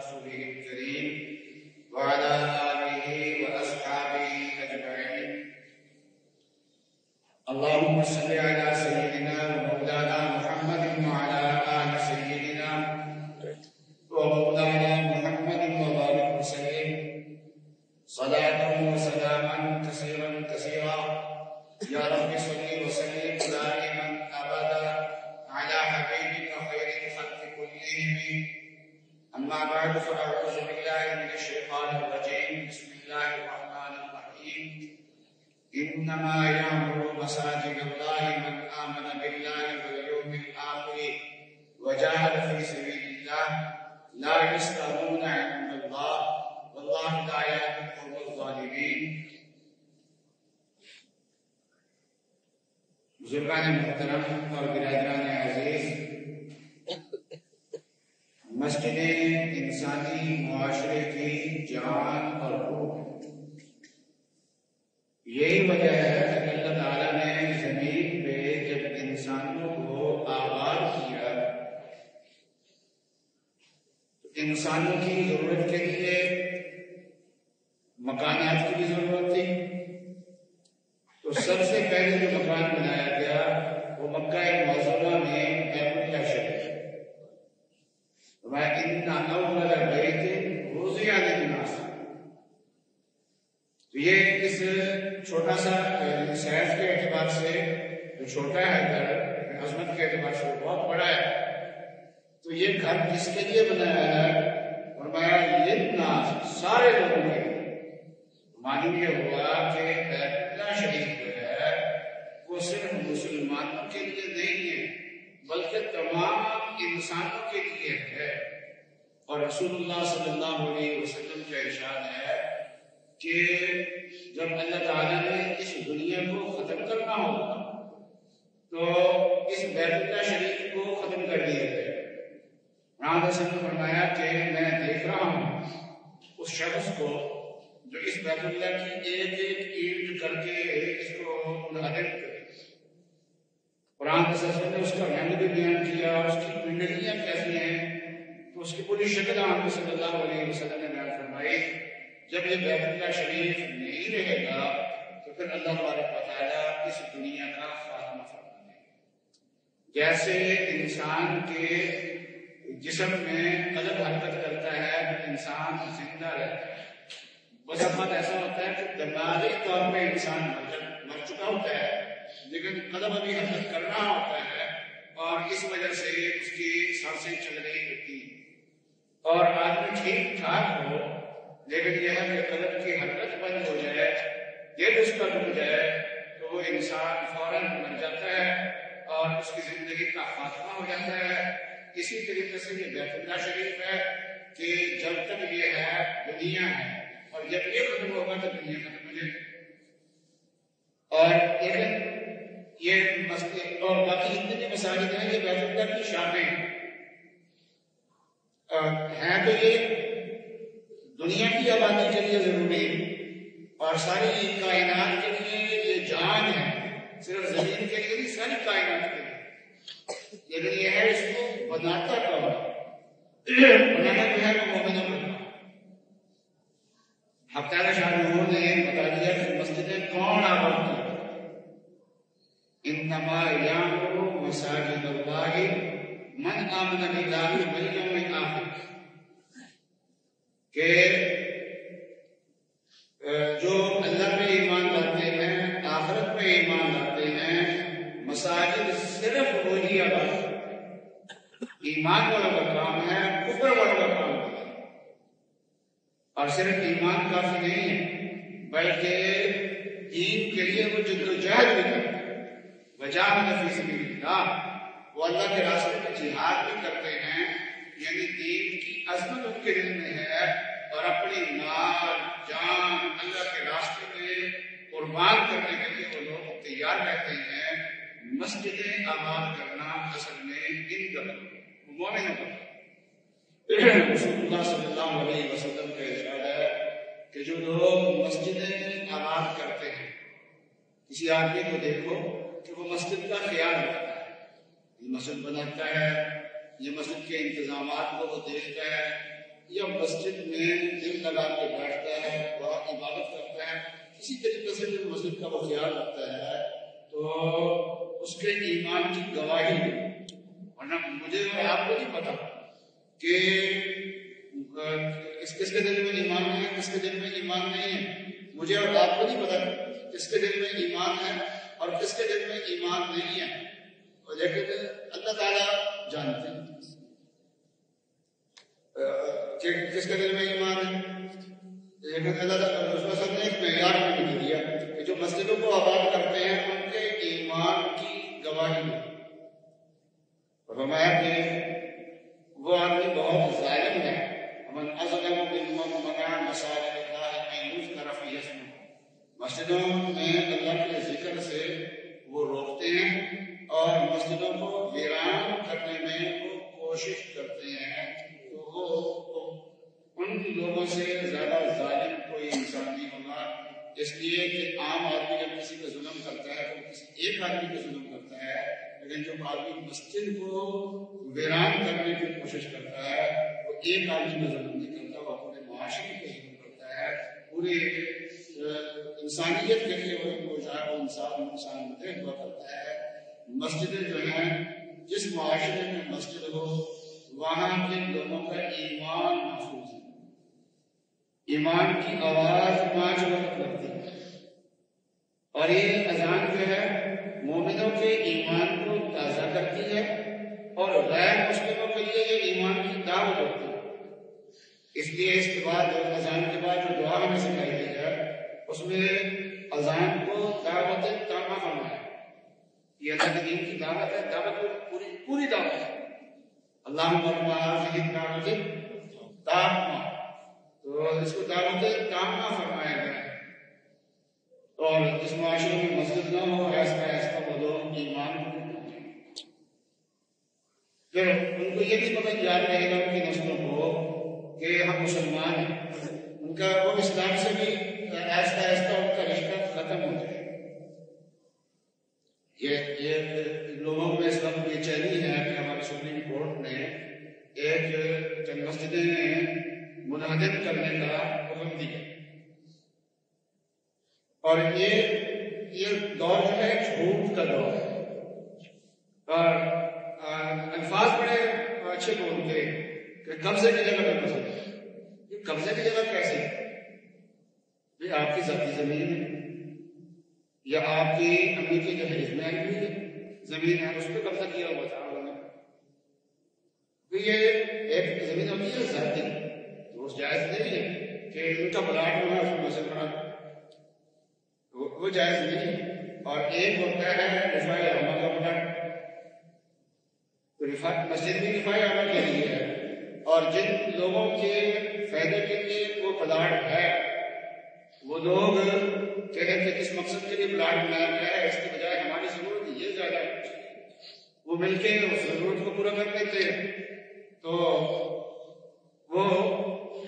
رسوله الكريم وعلى آله وأصحابه أجمعين. اللهم صل على سيدنا ومولانا محمد وعلى آل سيدنا ومولانا محمد وبارك وسلم صلاة وسلاما كثيرا كثيرا يا رب صل وسلم دائما أبدا على حبيبك خير الخلق كلهم. أما بعد فأعوذ بالله من الشيطان الرجيم. بسم الله الرحمن الرحيم. إنما يعمر مساجد الله من آمن بالله واليوم الآخر وجاهد في سبيل الله لا يستوون عند الله والله لا يهدي القوم الظالمين. بزرگان محترم اور برادران عزیز، مسجدیں انسانی معاشرے کی جان اور روح. یہی وجہ ہے کہ اللہ تعالیٰ نے زمین پہ جب انسانوں کو آباد کیا تو انسانوں کی ضرورت کے لیے مکانات کی بھی ضرورت تھی. تو سب سے پہلے جو مکان بنایا گیا وہ مکہ معظمہ میں بیت اللہ شریف. وَإِنَّ أَوَّلَ بَيْتٍ وُضِعَ لِلنَّاسِ. تو یہ اس چھوٹا سا سائز کے اعتبار سے جو چھوٹا ہے گھر، عظمت کے اعتبار سے بہت بڑا ہے. تو یہ گھر کس کے لیے بنایا ہے؟ فرمایا للناس، سارے لوگوں کے. معلوم یہ ہوا کہ بیت اللہ شریف جو ہے وہ صرف مسلمانوں کے لیے نہیں ہے بلکہ تمام انسانوں کے لیے ہے. اور رسول اللہ صلی اللہ علیہ وسلم کا ارشاد ہے کہ جب اللہ تعالیٰ نے اس دنیا کو ختم کرنا ہوگا تو اس بیت اللہ شریف کو ختم کر دیا جائے. رحمت حسن نے فرمایا کہ میں دیکھ رہا ہوں اس شخص کو جو اس بیت اللہ کی ایک ایک اینٹ کر کے اس کو منہدم کرے. قرآن کے سلسلے نے اس کا رنگ بھی بیان کیا، اس کی کنڈلیاں کیسی ہیں، تو اس کی پوری شکل آپ صلی اللہ علیہ وسلم نے بیان فرمائی. جب یہ بیت اللہ شریف نہیں رہے گا تو پھر اللہ تبارک و تعالیٰ اس دنیا کا خاتمہ فرما دے. جیسے انسان کے جسم میں قلب حرکت کرتا ہے تو انسان زندہ رہتا ہے. بس اوقات ایسا ہوتا ہے کہ دماغی طور پہ انسان مر چکا ہوتا ہے لیکن قلب ابھی حرکت کرنا ہوتا ہے اور اس وجہ سے اس کی سانسیں چل رہی ہوتی ہیں. اور آدمی ٹھیک ٹھاک ہو لیکن یہ ہے کہ قلب کی حرکت بند ہو جائے، یہ اس پر رک جائے تو وہ انسان فوراً مر جاتا ہے اور اس کی زندگی کا خاتمہ ہو جاتا ہے. اسی طریقے سے یہ بیت اللہ شریف ہے کہ جب تک یہ ہے دنیا ہے اور جب یہ ختم ہوگا تو دنیا ختم ہو جائے گی. اور لیکن یہ مسجد اور باقی جتنے مساجد ہیں یہ بیت اللہ کی شامیں ہیں تو یہ دنیا کی آبادی کے لیے ضروری ہے اور ساری کائنات کے لیے یہ جان ہے. صرف زمین کے لیے نہیں، ساری کائنات کے لیے. لیکن یہ ہے اس کو بناتا کون؟ بنانا جو ہے وہ مومنوں کو. حق تعالیٰ شاہ نے بتا دیا کہ مسجدیں کون آباد کرتے. انما یعمر مساجد اللہ من آمن باللہ والیوم الآخر. کہ جو اللہ پہ ایمان لاتے ہیں، آخرت پہ ایمان لاتے ہیں، مساجد صرف وہی آباد کرتے ہیں. ایمان والا کا کام ہے، کفر والا کا کام ہے. اور صرف ایمان کافی نہیں ہے بلکہ دین کے لیے وہ جدوجہد بھی کرتے ہیں. وجاہد فی سبیل اللہ، وہ اللہ کے راستے میں جہاد بھی کرتے ہیں. یعنی دین کی عظمت ان کے دل میں ہے اور اپنی مال جان اللہ کے راستے میں قربان کرنے کے لیے وہ لوگ تیار رہتے ہیں. مسجدیں آباد کرنا اصل میں ان کا مومنوں کا. رسول اللہ صلی اللہ علیہ وسلم کا ارشاد ہے کہ جو لوگ مسجدیں آباد کرتے ہیں، کسی آدمی کو دیکھو کہ وہ مسجد کا خیال رکھتا ہے، یہ مسجد بناتا ہے، یہ مسجد کے انتظامات کو وہ دیکھتا ہے، یا مسجد میں دل لگا کے بیٹھتا ہے، وہاں عبادت کرتا ہے، کسی طریقے سے جو مسجد کا وہ خیال رکھتا ہے، تو اس کے ایمان کی گواہی دے. ورنہ مجھے اور آپ کو نہیں پتا کہ کس کے دل میں ایمان ہے، کس کے دل میں ایمان نہیں ہے. مجھے اور آپ کو نہیں پتا کس کے دل میں ایمان ہے اور کس کے دل میں ایمان نہیں ہے، لیکن اللہ تعالیٰ جانتے ہیں کہ کس کے دل میں ایمان ہے. لیکن اللہ تعالیٰ نے ایک معیار بھی نہیں دیا کہ جو مسجدوں کو آباد کرتے ہیں ان کے ایمان کی گواہی دے. فرمایا کہ وہ آدمی بہت ظالم ہے. من اظلم ممن منع مساجد اللہ ان یذکر فیہا اسمہ. مسجدوں میں اللہ کے ذکر سے وہ روکتے ہیں اور مسجدوں کو ویران کرنے میں وہ کوشش کرتے ہیں. تو وہ ان لوگوں سے زیادہ ظالم کوئی انسان نہیں ہوگا. اس لیے کہ عام آدمی جب کسی کا ظلم کرتا ہے تو کسی ایک آدمی کا ظلم کرتا ہے، لیکن جو آدمی مسجد کو ویران کرنے کی کوشش کرتا ہے وہ ایک آدمی کا ظلم نہیں کرتا، وہ پورے معاشرے کو ظلم کرتا ہے، پورے انسانیت کے لیے وہ انسان مدح ہوا کرتا ہے. مسجدیں جو ہیں، جس معاشرے میں مسجد ہو وہاں کے لوگوں کا ایمان محفوظ ہے. ایمان کی آواز 5 وقت کرتی ہے، اور یہ اذان جو ہے مومنوں کے ایمان کو تازہ کرتی ہے اور غیر مسلموں کے لیے یہ ایمان کی دعوت ہوتی ہے. اس لیے اس کے بعد اذان کے بعد جو دعا ہمیں سکھائی گئی ہے اس میں اذان کو دعوت تامہ فرمایا. یہ اللہ کے دین کی دعوت ہے، دعوت پوری دعوت ہے. اللہم رب هذه الدعوة تامہ، تو اس کو دعوت تامہ فرمایا گیا ہے. اور جس معاشرے میں مسجد نہ ہو، ایسا وہ لوگ ایمان پھر ان کو یہ بھی پتہ یاد رہے گا ان کی نسلوں کو کہ ہم مسلمان ہیں. ان کا وہ اسلام سے بھی آہستہ ان کا رشتہ ختم ہو جائے. یہ لوگوں میں اس وقت بے چینی ہے کہ ہمارے سپریم کورٹ نے ایک چند مسجدیں منہدم کرنے کا حکم دیا، اور یہ دور جو ہے جھوٹ کا دور ہے. اور الفاظ بڑے اچھے بولتے کہ قبضے کی جگہ پہ مسجد. یہ قبضے کی جگہ کیسے؟ یہ آپ کی ذاتی زمین ہے یا آپ کی امی کی جو حریف میں آئی ہوئی زمین ہے اس پہ قبضہ کیا ہوا تھا انہوں نے. یہ ایک زمین ہوتی ہے ذاتی، تو اس جائز نہیں ہے کہ ان کا پلاٹ ہونا اس میں مسجد بنا، وہ جائز نہیں. اور ایک ہوتا ہے رفاع عامہ کا پلاٹ، تو مسجد بھی رفاع عامہ کے لیے ہے، اور جن لوگوں کے فائدے کے لیے وہ پلاٹ ہے وہ لوگ کہتے ہیں کہ کس مقصد کے لیے پلاٹ بنایا گیا ہے، اس کی بجائے ہماری ضرورت یہ زیادہ ہے، وہ مل کے اس ضرورت کو پورا کر دیتے ہیں. تو وہ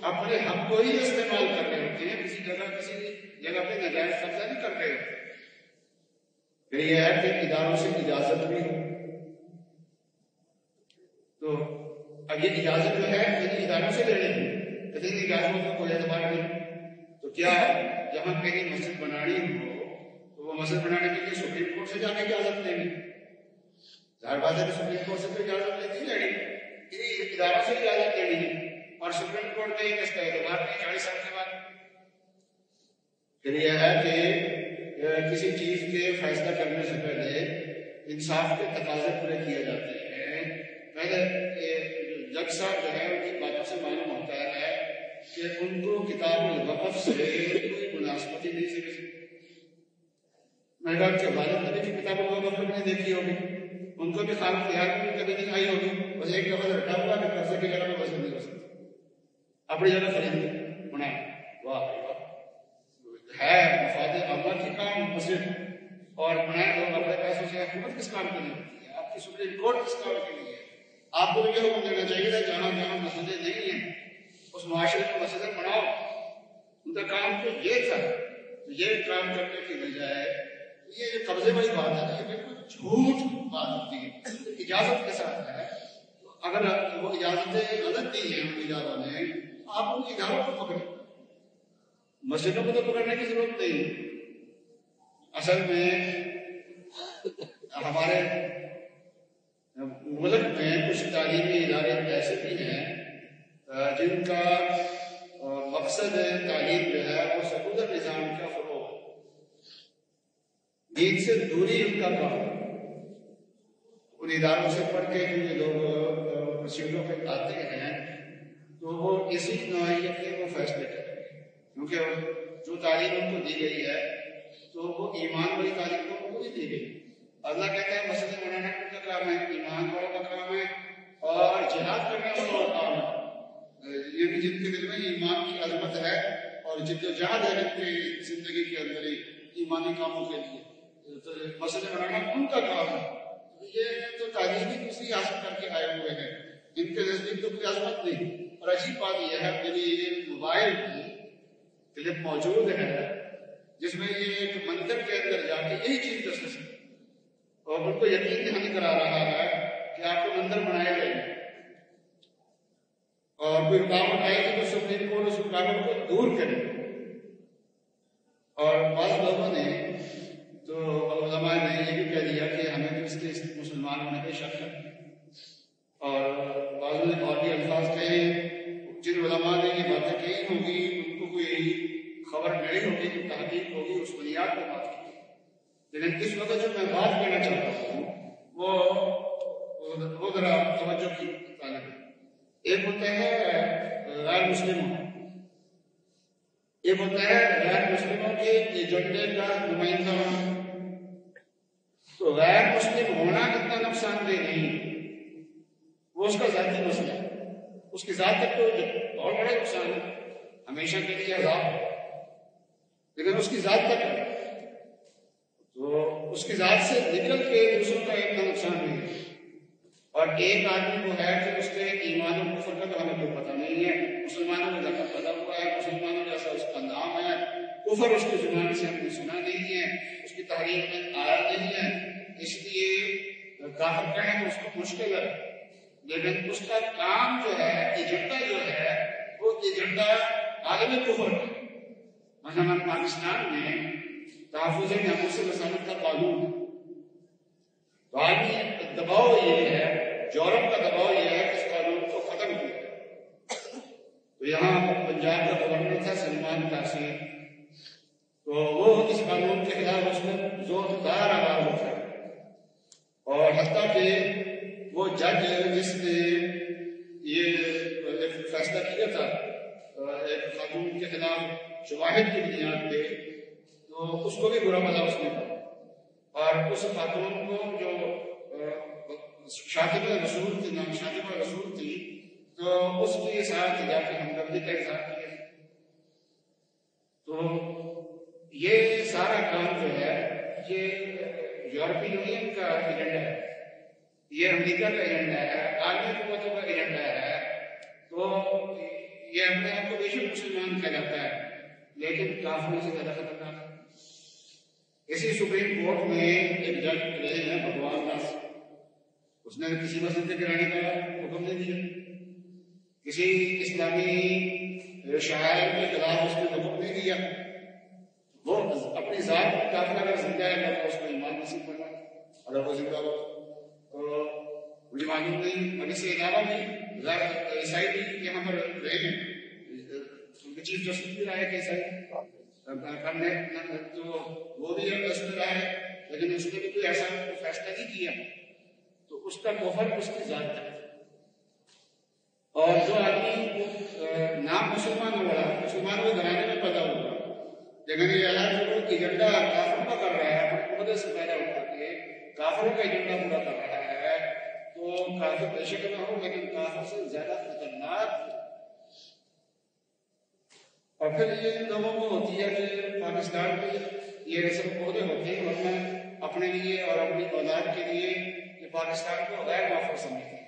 اپنے حق کو ہی استعمال کر رہے ہوتے ہیں، کسی جگہ پہ ناجائز قبضہ نہیں کر رہے ہوتے. پھر یہ ہے کہ اداروں سے اجازت بھی ہو، تو اب یہ اجازت جو ہے یعنی اداروں سے لے لیں، لیکن اجازت کا کوئی اعتبار نہیں. تو کیا جہاں کہیں مسجد بنانی ہو تو وہ مسجد بنانے کے لیے سپریم کورٹ سے جا کے اجازت لیں گے؟ ظاہر بات ہے کہ سپریم کورٹ سے کوئی اجازت لیتی لینی، اداروں سے اجازت لینی ہے، اور سپریم کورٹ نے اس کا اعتبار نہیں 40 سال کے بعد. پھر یہ ہے کہ کسی چیز کے فیصلہ کرنے سے پہلے انصاف کے تقاضے پورے کیے جاتے ہیں. پہلے جج صاحب جو ہے ان کی باتوں سے معلوم ہوتا ہے کہ ان کو کتاب الوقف سے کوئی مناسبت ہی نہیں سمجھتی. میں کہا کہ والد نے بھی کتاب الوقف کبھی نہیں دیکھی ہوگی، ان کو بھی خیال میں کبھی نہیں آئی ہوگی، بس ایک لفظ رکھا ہوا کہ قبضے کی جگہ میں مسجد نہیں ہو سکتی، اپنی جگہ خرید بنا. واہ ہے مفاد عامہ کی کام مسجد، اور بنائے لوگ اپنے پیسوں سے. حکومت کس کام کے لیے ہوتی ہے؟ آپ کی سپریم کورٹ کس کام کے لیے ہے؟ آپ کو یہ حکم دینا چاہیے تھا جہاں جہاں مسجدیں نہیں ہیں اس معاشرے میں مسجدیں بناؤ. ان کا کام تو یہ تھا. یہ کام کرنے کی بجائے یہ قبضے والی بات ہے نا، یہ بالکل جھوٹ بات ہوتی ہے. اجازت کے ساتھ ہے، اگر وہ اجازتیں غلط دی ہیں ان ایجادوں نے آپ ان اداروں کو پکڑیں، مسجدوں کو تو پکڑنے کی ضرورت نہیں۔ اصل میں ہمارے ملک میں کچھ تعلیمی ادارے ایسے بھی ہیں جن کا مقصد تعلیم جو ہے وہ سیکولر نظام کا فروغ، دین سے دوری ان کا کام۔ ان اداروں سے پڑھ کے جو یہ لوگ مسجدوں پہ آتے ہیں تو وہ اسی نوعیت کے وہ فیصلے کریں گے، کیونکہ جو تعلیم ان کو دی گئی ہے تو وہ ایمان والی تعلیم کو پوری دی گئی۔ اللہ کہتا ہے مسجد بنانا ان کا کام ہے، ایمان والوں کا کام ہے، اور جہاد کرنا والوں کا کام ہے۔ یہ بھی جن کے دل میں ایمان کی عظمت ہے اور جد و جہد ہے جن کی زندگی کے اندر ایمانی کاموں کے لیے، تو مسجد بنانا ان کا کام ہے۔ یہ تو تعلیمی دوسری حاصل کر کے آئے ہوئے ہیں، ان کے نزدیک تو کوئی عظمت نہیں۔ اور عجیب بات یہ ہے کہ یہ موبائل کی کلپ موجود ہے جس میں یہ ایک مندر کے اندر جا کے یہی چیز دسترس ہے، اور ان کو یقین دہانی کرا رہا ہے کہ آپ کو مندر بنائے گئے ہیں، اور کوئی رکاوٹ آئے گی تو سپریم کورٹ اس رکاوٹ کو دور کرے۔ اور بعض لوگوں نے تو علماء نے یہ بھی کہہ دیا کہ ہمیں تو اس کے مسلمان ہونے پہ شک ہے، اور بعضوں نے اور بھی الفاظ کہے۔ جن علماء نے یہ باتیں کہی ہوگی ان کو کوئی خبر ملی ہوگی، تحقیق ہوگی، اس بنیاد پر بات کی۔ لیکن اس وقت جو میں بات کرنا چاہتا ہوں وہ ذرا توجہ کی طالب ہے۔ ایک ہوتا ہے غیر مسلموں، ایک ہوتا ہے غیر مسلموں کے ایجنڈے کا نمائندہ ہونا۔ تو غیر مسلم ہونا اتنا نقصان دہ نہیں، وہ اس کا ذاتی مسئلہ ہے، اس کی ذات تک تو بہت بڑا نقصان ہے، ہمیشہ کے لیے عذاب ہے، لیکن اس کی ذات تک ہے تو اس کی ذات سے نکل کے دوسروں کا اتنا نقصان نہیں ہے۔ اور ایک آدمی کو ہے کہ اس کے ایمان و کفر کا تو ہمیں کوئی پتہ نہیں ہے، مسلمانوں میں دفعہ پیدا ہوا ہے، مسلمانوں جیسا اس کا نام ہے، کفر اس کی زبان سے ہم نے سنا نہیں ہے، اس کی تحریر میں آیا نہیں ہے، اس لیے کافر کہیں تو اس کو مشکل ہے۔ لیکن اس کا کام جو ہے، ایجنڈا جو ہے، وہ ایجنڈا عالم کفر کا۔ مثلا پاکستان میں تحفظ ناموس رسالت کا قانون ہے، تو عالمی دباؤ یہ ہے، یورپ کا دباؤ یہ ہے کہ اس قانون کو ختم کیا۔ تو یہاں پنجاب کا گورنر تھا سلمان تاثیر، تو وہ اس قانون کے خلاف اس میں زوردار آواز اٹھائی، اور حتیٰ کہ وہ جج جس نے یہ فیصلہ کیا تھا ایک قانون کے خلاف شواہد کی بنیاد پہ، تو اس کو بھی برا بھلا اس نے کہا، اور اس خاتون کو جو شاطب رسول تھی، نام شاطب رسول تھی، تو اس کے ساتھ جا کے ہمدردی کا اظہار کیا۔ تو یہ سارا کام جو ہے یہ یورپی یونین کا ایجنڈا ہے، یہ امریکہ کا ایجنڈا ہے، عالمی قوتوں کا ایجنڈا ہے۔ تو یہ اپنے آپ کو بے شک مسلمان کہلاتا ہے، لیکن کافروں سے زیادہ خطرناک ہے۔ اسی سپریم کورٹ میں ایک جج رہے ہیں بھگوان داس، اس نے کسی مسجد کے گرانے کا حکم نہیں دیا، کسی اسلامی شاعر کے خلاف اس نے حکم نہیں دیا، وہ اپنی ذات میں کافر اگر زندہ ہے تو اس کو ایمان نصیب کرنا، اگر وہ زندہ ہو تو مجھے معلوم نہیں۔ اور اس کے علاوہ بھی عیسائی بھی یہاں پر رہے ہیں، ان کے چیف جسٹس بھی رہے کہ عیسائی کرنے، تو وہ بھی اس میں رہا ہے، لیکن اس نے بھی کوئی ایسا فیصلہ نہیں کیا، تو اس کا کفر اس کی ذات تک۔ اور جو آدمی نام مسلمان ہو رہا ہے، مسلمانوں کے گھرانے میں پیدا ہوا، لیکن یہ الگ جو ایجنڈا کافروں کا کر رہا ہے، عہدے سے پیدا ہو کر کے کافروں کا ایجنڈا پورا کر رہا ہے، تو کافر بے شک نہ ہو لیکن کافر سے زیادہ خطرناک۔ اور پھر یہ لوگوں کو ہوتی ہے کہ پاکستان میں یہ سب عہدے ہوتے ہیں، ورنہ اپنے لیے اور اپنی اولاد کے لیے کہ پاکستان کو غیر محفوظ سمجھتے ہیں،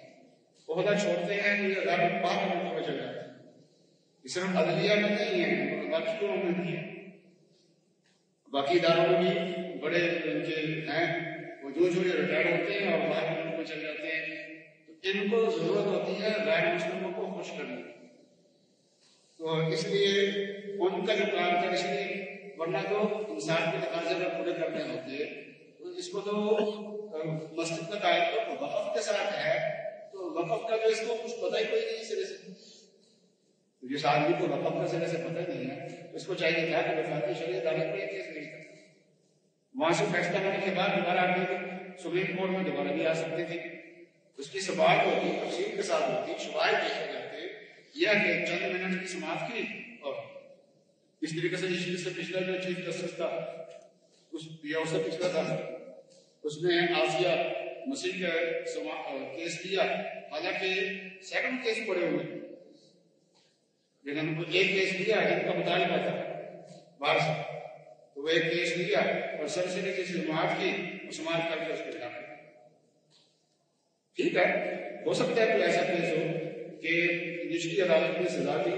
عہدہ چھوڑتے ہیں، یہ غیر پاک ملکوں میں چل جاتے ہیں۔ یہ صرف عدلیہ میں نہیں ہے، باقی لوگوں میں بھی ہے، باقی اداروں میں بھی بڑے ان کے ہیں، وہ جو ریٹائر ہوتے ہیں اور باہر ملک میں چل جاتے ہیں، تو ان کو ضرورت ہوتی ہے غیر مسلموں کو خوش کرنے کی۔ تو اس لیے ان کا جو کام تھا، اس لیے ورنہ تو انسان کے تقاضے اگر پورے کرنے ہوتے تو اس کو تو مسجد کا قائم تو وقف کے ساتھ ہے، تو وقف کا جو اس کو کچھ پتہ ہی کوئی نہیں سرے سے. جس آدمی کو وقف کا سرے سے پتہ نہیں ہے اس کو چاہیے تھا کہ وفاقی شریعت عدالت میں کیس نہیں تھا. وہاں سے فیصلہ ہونے کے بعد دوبارہ آ گئی سپریم کورٹ میں، دوبارہ بھی آ سکتی تھی. اس کی سماعت ہوتی، تفصیل کے ساتھ ہوتی، شواہد دیکھے جاتے، یہ کہ چند منٹ کی سماعت کی اور اس طریقے سے اس سے پچھلا جو چیف جسٹس تھا یا اس سے پچھلا تھا، اس نے آسیہ مسیح کا کیس کیا، حالانکہ سینکڑوں کیس پڑے ہوئے، لیکن ان کو ایک کیس لیا جن کا مطالبہ تھا باہر سے، تو وہ ایک کیس لیا اور سلسلے کی سماعت کی اور سماعت کر کے اس کو ڈالا. ٹھیک ہے، ہو سکتا ہے کوئی ایسا کیس ہو کہ نچلی عدالت نے سزا دی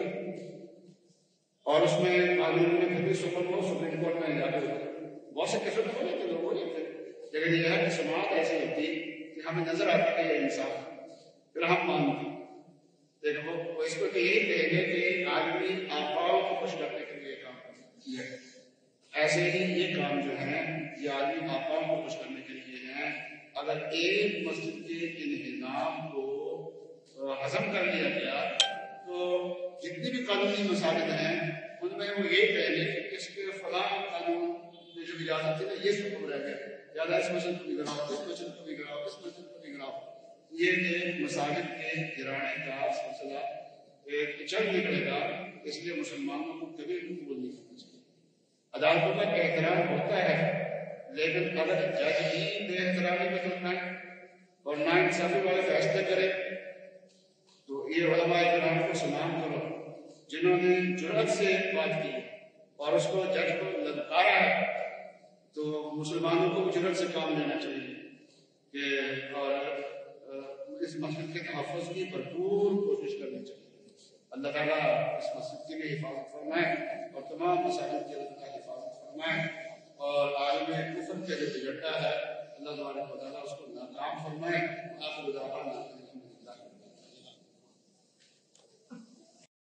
اور اس میں قانون میں پھر بھی سپریم کورٹ میں جا کے بہت سے کیسوں میں ہو جاتے لوگ ہو جاتے، لیکن یہ ہے کہ سماعت ایسی ہوتی کہ ہمیں نظر آتا ہے یہ انصاف، پھر ہم مانتے. دیکھو وہ اس کو تو یہی کہیں گے کہ آدمی آقاؤں کو خوش کرنے کے لیے کام کیا ہے. ایسے ہی یہ کام جو ہے یہ آدمی آقاؤں کو خوش کرنے کے لیے ہیں. اگر ایک مسجد کے انہدام کو ہضم کر لیا گیا تو جتنی بھی قانونی مسائل ہیں ان میں وہ یہ کہہ لیں کہ اس کے فلاں قانون میں جو اجازت تھی نا یہ سب رہ گیا، زیادہ اس مسجد کو بھی گراؤ، اس مسجد کو بھی گراؤ، اس مسجد کو بھی گراؤ. یہ ایک مساجد کے گرانے کا سلسلہ چل نکلے گا. اس لیے مسلمانوں کو کبھی قبول نہیں کرنا چاہیے. عدالتوں کا احترام ہوتا ہے، لیکن اگر جج ہی بے احترامی میں کرنا اور نا انصافی والے فیصلے کرے تو یہ علماء کرام کو سلام کرو جنہوں نے جرأت سے بات کی اور اس کو جج کو للکارا ہے. تو مسلمانوں کو جرأت سے کام لینا چاہیے کہ اور اس مسجد کے تحفظ کی بھرپور کوشش کرنی چاہیے. اللہ تعالیٰ اس مسجد کی بھی حفاظت فرمائے اور تمام مساجد کی حفاظت فرمائے، اور عالم کفر کے جو ایجنڈا ہے اللہ تعالیٰ اس کو ناکام فرمائے. آخر دعوانا